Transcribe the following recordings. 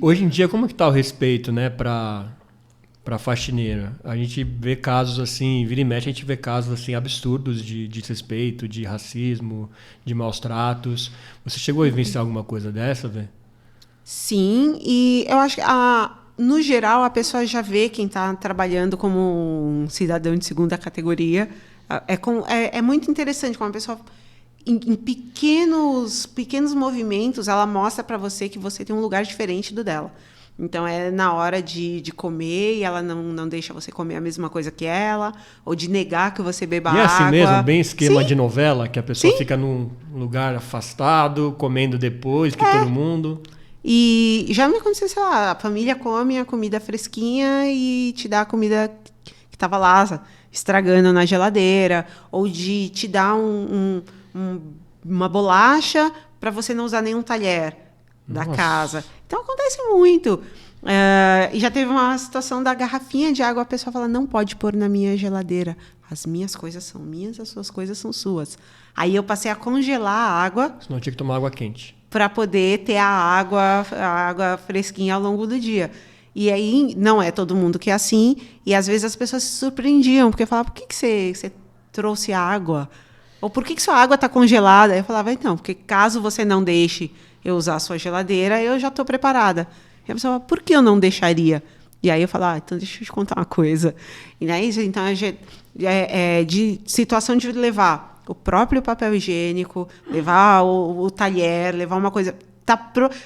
Hoje em dia, como que tá o respeito, né, para faxineira? A gente vê casos assim, vira e mexe, a gente vê casos assim absurdos de desrespeito, de racismo, de maus tratos. Você chegou a vivenciar alguma coisa dessa, velho? Sim, e eu acho que no geral a pessoa já vê quem está trabalhando como um cidadão de segunda categoria. É muito interessante como a pessoa, em pequenos movimentos, ela mostra para você que você tem um lugar diferente do dela. Então, é na hora de comer e ela não deixa você comer a mesma coisa que ela, ou de negar que você beba E é assim mesmo, água. bem esquema Sim, de novela, que a pessoa sim. fica num lugar afastado, comendo depois que todo mundo. E já me aconteceu, sei lá, a família come a comida fresquinha e te dá a comida que estava lá estragando na geladeira, ou de te dar uma bolacha para você não usar nenhum talher da casa. Nossa. Então acontece muito. E já teve uma situação da garrafinha de água, a pessoa fala, não pode pôr na minha geladeira. As minhas coisas são minhas, as suas coisas são suas. Aí eu passei a congelar a água Senão tinha que tomar água quente. para poder ter a água fresquinha ao longo do dia. E aí, não é todo mundo que é assim, e às vezes as pessoas se surpreendiam, porque falavam, por que você trouxe água? Ou por que sua água está congelada? Aí eu falava, então, porque caso você não deixe eu usar a sua geladeira, eu já estou preparada. E a pessoa falava, por que eu não deixaria? E aí eu falava, então deixa eu te contar uma coisa. E aí, então, de situação de levar o próprio papel higiênico, levar o talher, levar uma coisa.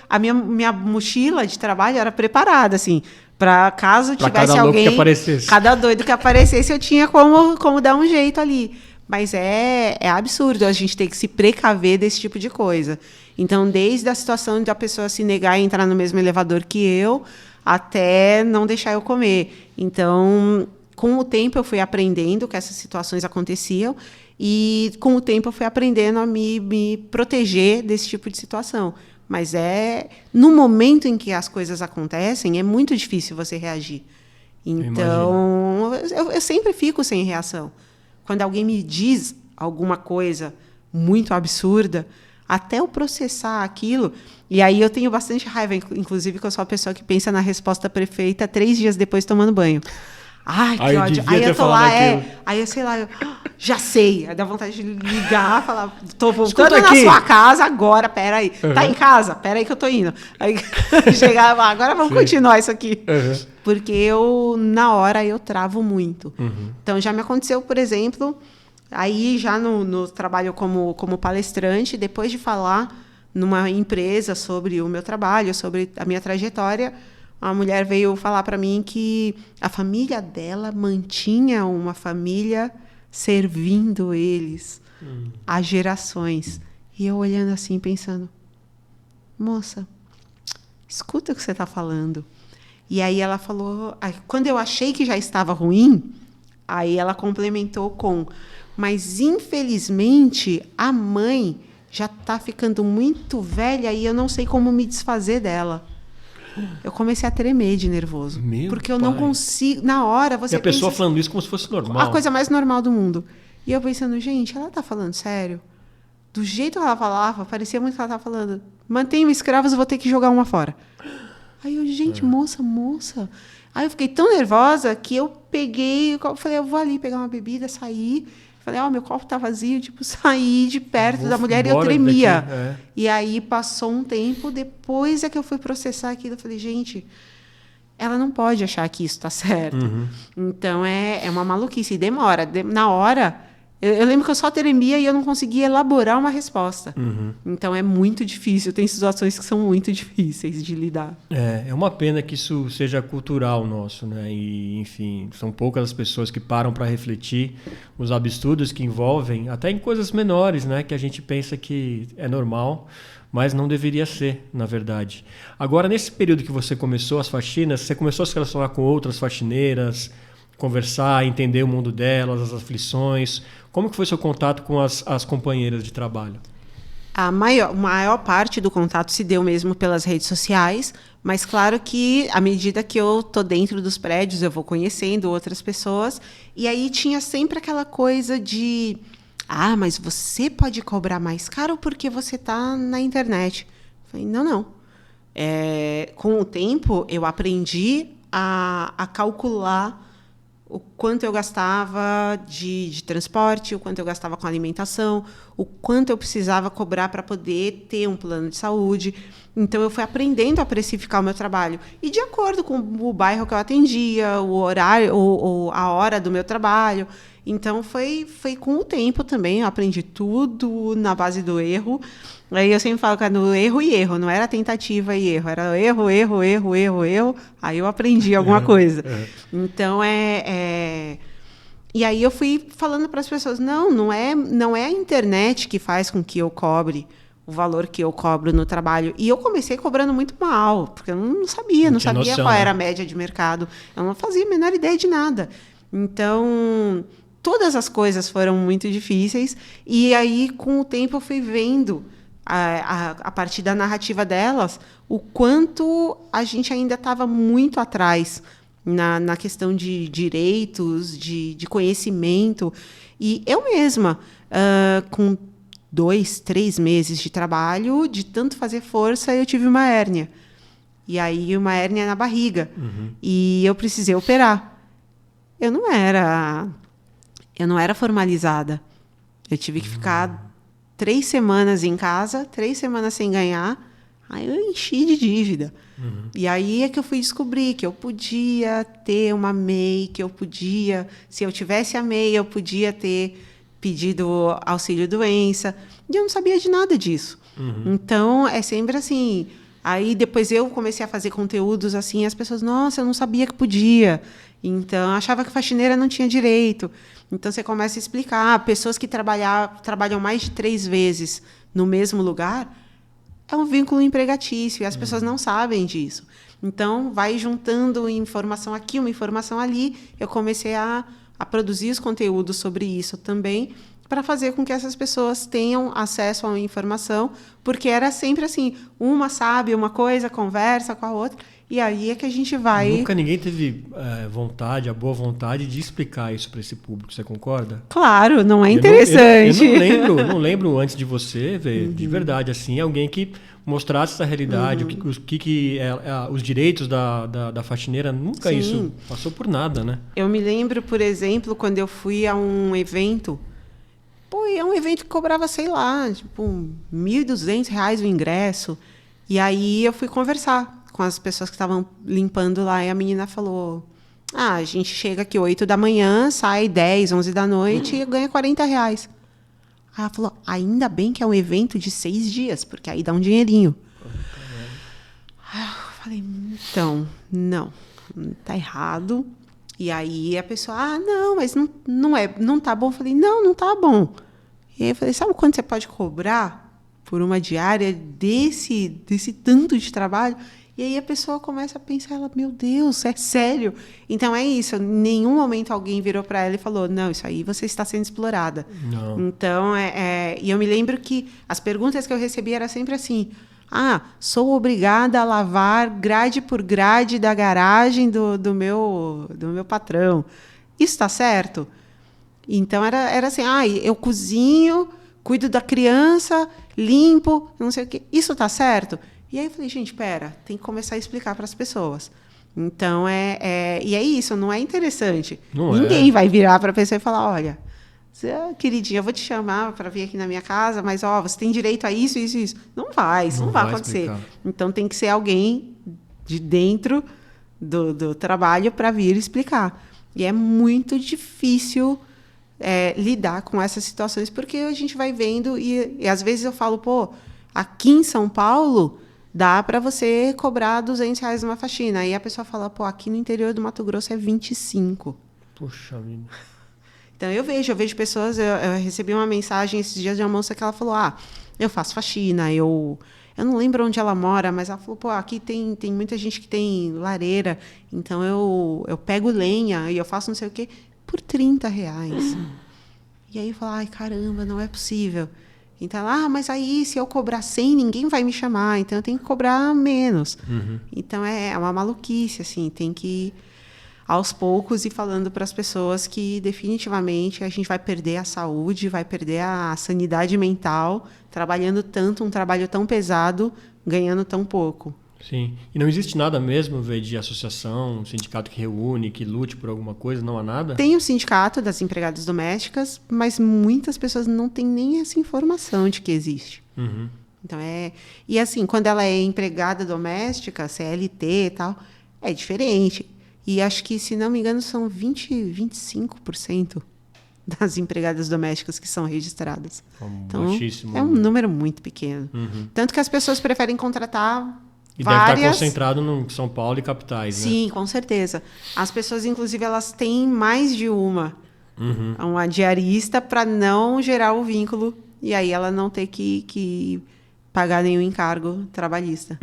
A minha mochila de trabalho era preparada, assim, para caso Pra tivesse cada louco que alguém, aparecesse. cada doido que aparecesse, eu tinha como dar um jeito ali. Mas é absurdo a gente ter que se precaver desse tipo de coisa. Então, desde a situação de a pessoa se negar a entrar no mesmo elevador que eu, até não deixar eu comer. Então, com o tempo, eu fui aprendendo que essas situações aconteciam e, com o tempo, eu fui aprendendo a me proteger desse tipo de situação. Mas no momento em que as coisas acontecem, é muito difícil você reagir. Eu imagino. Então, eu sempre fico sem reação. Quando alguém me diz alguma coisa muito absurda, até eu processar aquilo. E aí eu tenho bastante raiva, inclusive, que eu sou a pessoa que pensa na resposta perfeita 3 dias depois tomando banho. Ai, que Eu ódio. devia Aí ter eu tô falado lá, aquilo. Aí eu sei lá, já sei. Aí dá vontade de ligar, falar, tô Escuta voltando na aqui. sua casa agora, peraí. Tá em Uhum. casa? Peraí que eu tô indo. Aí chegar, agora vamos Sim. continuar isso aqui. Uhum. Porque na hora, eu travo muito. Então, já me aconteceu, por exemplo, aí já no trabalho como palestrante, depois de falar numa empresa sobre o meu trabalho, sobre a minha trajetória, a mulher veio falar para mim que a família dela mantinha uma família servindo eles há gerações. E eu olhando assim, pensando, moça, escuta o que você está falando. E aí ela falou, quando eu achei que já estava ruim, aí ela complementou com, mas infelizmente a mãe já está ficando muito velha e eu não sei como me desfazer dela. Eu comecei a tremer de nervoso, Meu porque eu não pai. consigo. Na hora E você a pessoa pensa falando isso como se fosse a normal. coisa mais normal do mundo. E eu pensando, gente, ela está falando sério? Do jeito que ela falava, parecia muito que ela estava falando, mantenham escravos, eu vou ter que jogar uma fora. Aí eu, gente, moça. Aí eu fiquei tão nervosa que eu peguei, eu falei, eu vou ali pegar uma bebida, sair. Falei, meu copo tá vazio, tipo, saí de perto Vou da mulher e eu embora daqui. tremia. É. E aí passou um tempo, depois é que eu fui processar aquilo, eu falei, gente, ela não pode achar que isso está certo. Então, é uma maluquice, e demora. Na hora, eu lembro que eu só tremia e eu não conseguia elaborar uma resposta. Então, é muito difícil. Tem situações que são muito difíceis de lidar. É uma pena que isso seja cultural nosso, né? E, enfim, são poucas as pessoas que param para refletir os absurdos que envolvem, até em coisas menores, né? Que a gente pensa que é normal, mas não deveria ser, na verdade. Agora, nesse período que você começou as faxinas, você começou a se relacionar com outras faxineiras, conversar, entender o mundo delas, as aflições. Como que foi seu contato com as companheiras de trabalho? A maior parte do contato se deu mesmo pelas redes sociais, mas claro que à medida que eu tô dentro dos prédios, eu vou conhecendo outras pessoas, e aí tinha sempre aquela coisa de mas você pode cobrar mais caro porque você tá na internet. Eu falei, não. Com o tempo, eu aprendi a calcular o quanto eu gastava de transporte, o quanto eu gastava com alimentação, o quanto eu precisava cobrar para poder ter um plano de saúde. Então, eu fui aprendendo a precificar o meu trabalho. E de acordo com o bairro que eu atendia, o horário, a hora do meu trabalho. Então, foi com o tempo também. Eu aprendi tudo na base do erro. Aí eu sempre falo que era no erro e erro, não era tentativa e erro, era erro, erro, erro, erro, erro. Aí eu aprendi alguma coisa. Então, E aí eu fui falando para as pessoas, não é a internet que faz com que eu cobre o valor que eu cobro no trabalho. E eu comecei cobrando muito mal, porque eu não sabia noção, qual era a média de mercado. Eu não fazia a menor ideia de nada. Então, todas as coisas foram muito difíceis. E aí, com o tempo, eu fui vendo, a partir da narrativa delas, o quanto a gente ainda estava muito atrás na questão de direitos, de conhecimento. E eu mesma, com 2, 3 meses de trabalho, de tanto fazer força, eu tive uma hérnia. E aí, uma hérnia na barriga. E eu precisei operar. Eu não era formalizada. Eu tive que ficar 3 semanas em casa, 3 semanas sem ganhar. Aí eu enchi de dívida. E aí é que eu fui descobrir que eu podia ter uma MEI, que eu podia... Se eu tivesse a MEI, eu podia ter pedido auxílio-doença. E eu não sabia de nada disso. Então, é sempre assim... Aí, depois eu comecei a fazer conteúdos assim, as pessoas... Nossa, eu não sabia que podia. Então, achava que faxineira não tinha direito. Então, você começa a explicar. Pessoas que trabalham mais de 3 vezes no mesmo lugar, é um vínculo empregatício, e as pessoas não sabem disso. Então, vai juntando informação aqui, uma informação ali. Eu comecei a produzir os conteúdos sobre isso também, para fazer com que essas pessoas tenham acesso à informação, porque era sempre assim, uma sabe uma coisa, conversa com a outra, e aí é que a gente vai... Nunca ninguém teve a boa vontade de explicar isso para esse público, você concorda? Claro, não é interessante. Eu não lembro antes de você ver, de verdade, assim, alguém que mostrasse essa realidade, os direitos da faxineira, nunca Sim. Isso passou por nada, né? Eu me lembro, por exemplo, quando eu fui a um evento, é um evento que cobrava, sei lá, tipo, R$1.200 o ingresso, e aí eu fui conversar com as pessoas que estavam limpando lá, e a menina falou, a gente chega aqui 8 da manhã, sai 10, 11 da noite e ganha R$40. Aí ela falou, ainda bem que é um evento de 6 dias, porque aí dá um dinheirinho. Aí eu falei, então, não, tá errado. E aí a pessoa, não, mas não tá bom. Eu falei, não tá bom. E aí eu falei, sabe quanto você pode cobrar por uma diária desse tanto de trabalho? E aí a pessoa começa a pensar, meu Deus, é sério? Então é isso, em nenhum momento alguém virou para ela e falou, não, isso aí você está sendo explorada. Não. Então, e eu me lembro que as perguntas que eu recebia eram sempre assim, sou obrigada a lavar grade por grade da garagem do meu patrão. Isso está certo? Então, era assim, eu cozinho, cuido da criança, limpo, não sei o quê. Isso está certo? E aí eu falei, gente, tem que começar a explicar para as pessoas. Então, e é isso, não é interessante. Ninguém vai virar para a pessoa e falar, olha, queridinha, eu vou te chamar para vir aqui na minha casa, mas você tem direito a isso, isso, isso. Não vai acontecer. Explicar. Então, tem que ser alguém de dentro do trabalho para vir explicar. E é muito difícil lidar com essas situações, porque a gente vai vendo, e às vezes eu falo, aqui em São Paulo, dá para você cobrar R$200 numa faxina. Aí a pessoa fala, aqui no interior do Mato Grosso é 25. Puxa vida. Então, eu vejo pessoas... Eu recebi uma mensagem esses dias de uma moça que ela falou, eu faço faxina, eu não lembro onde ela mora, mas ela falou, aqui tem muita gente que tem lareira, então eu pego lenha e eu faço não sei o quê por R$30. E aí eu falo, caramba, não é possível. Então, mas aí se eu cobrar 100, ninguém vai me chamar, então eu tenho que cobrar menos. Então, é uma maluquice, assim, tem que... aos poucos e falando para as pessoas que definitivamente a gente vai perder a saúde, vai perder a sanidade mental, trabalhando tanto, um trabalho tão pesado, ganhando tão pouco. Sim. E não existe nada mesmo, Vê, de associação, um sindicato que reúne, que lute por alguma coisa? Não há nada? Tem o sindicato das empregadas domésticas, mas muitas pessoas não têm nem essa informação de que existe. Uhum. Então e assim, quando ela é empregada doméstica, CLT e tal, é diferente. E acho que, se não me engano, são 25% das empregadas domésticas que são registradas. Então, Baixíssimo. é um número muito pequeno. Uhum. Tanto que as pessoas preferem contratar E várias... deve estar concentrado no São Paulo e capitais, né? Sim, com certeza. As pessoas, inclusive, elas têm mais de uma diarista para não gerar o vínculo e aí ela não ter que pagar nenhum encargo trabalhista.